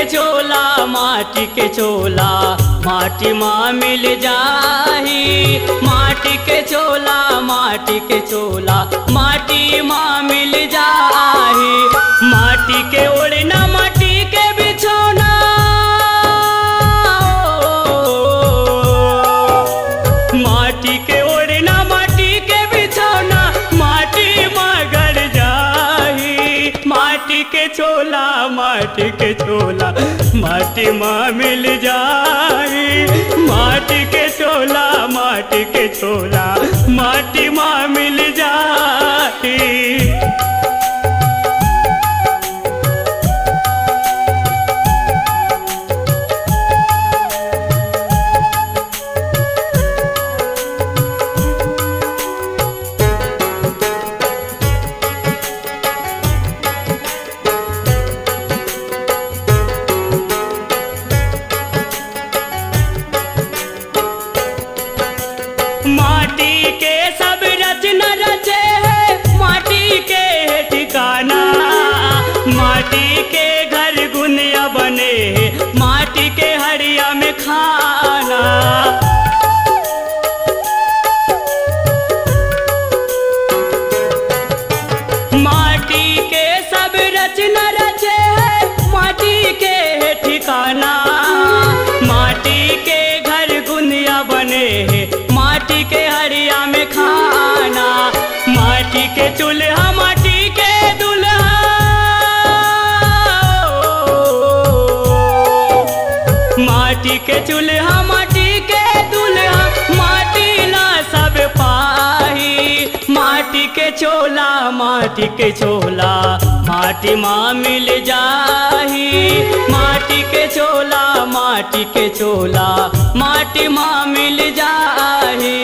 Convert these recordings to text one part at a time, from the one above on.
चोला माटी के चोला माटी माँ मिल जाही। माटी के चोला माटी के चोला माटी माँ मिल जाही। माटी के ओढ़ना माटी के बिछौना माटी के ओढ़ना माटी के बिछौना माटी मगर जाही। माटी के चोला माटी के चोला माटी माँ मिल जाही। माटी के चोला माटी के चोला माटी माँ मिल जाही। माटी के सब रचना रचे है माटी के है ठिकाना। माटी के घर गुनिया बने है माटी के हरिया में खाना। माटी के सब रचना रचे है माटी के है ठिकाना। माटी के घर गुनिया बने है माटी के हरिया में खाना। माटी के चूल्हा माटी के दूल्हा माटी के चूल्हा माटी के दूल्हा माटी ला सब पाही। माटी के चोला माटी के चोला माटी माँ मिल जाही। माटी के चोला माटी के चोला माटी माँ मिल जाही।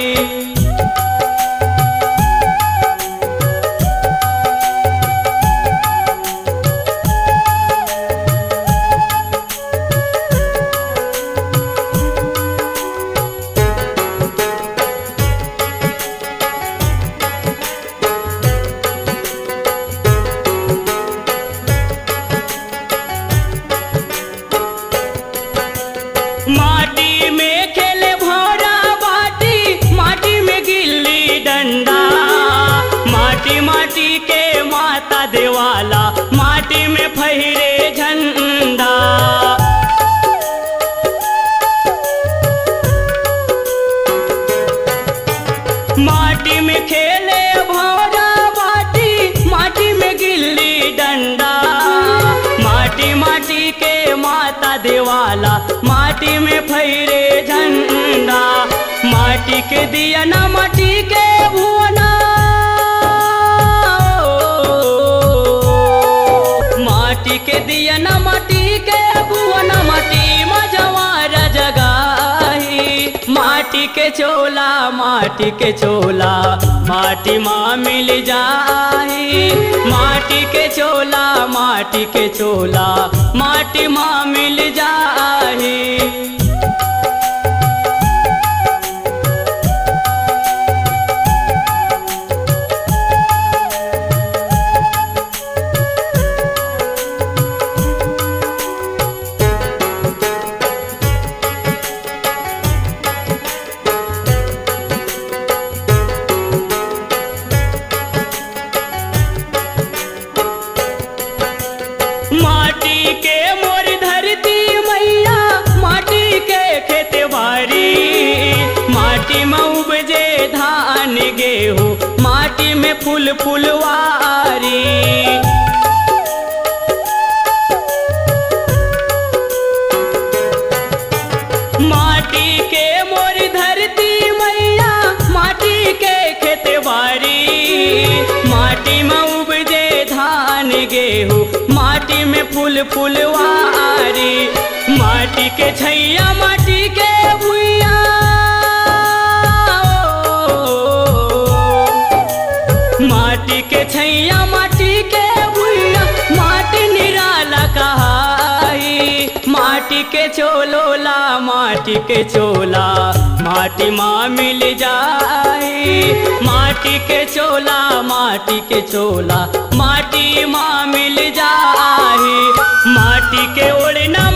माटी में खेले भौरा बाटी माटी में गिल्ली डंडा। माटी माटी के माता देवाला माटी में फहरे झंडा। माटी में खेले भौरा बाटी माटी में गिल्ली डंडा। माटी माटी के माता देवाला माटी में फहरे झंडा। माटी के दिया ना माटी के भुवना माटी के दिया ना माटी के भुवना माटी मजवार जगाही। माटी के चोला माटी के चोला माटी माँ मिल जाही। माटी के चोला माटी के चोला माटी माँ मिल जाही। माटी के मोर धरती मैया माटी के खेतवारी। माटी में उपजे धान गेहूँ माटी में फूल फुलवारी। माटी के मोर धरती मैया माटी के खेतवारी। माटी में उपजे धान गेहूँ माटी में फूल फुलवारी। माटी के छैया माटी के भुइया माटी के छैया माटी के भुइया माटी निराला कहाई। माटी के चोलोला माटी के चोला माटी माँ मिल जाई। माटी के चोला माटी के चोला माटी माँ मिल जाई। माटी के ओढ़ना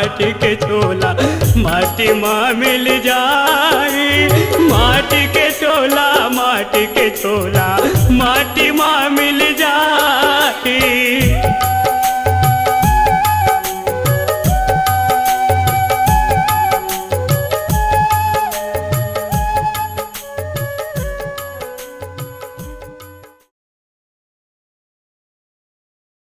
माटी के चोला माटी माँ मिल जाई, माटी के चोला माटी के चोला माटी माँ मिल जाई।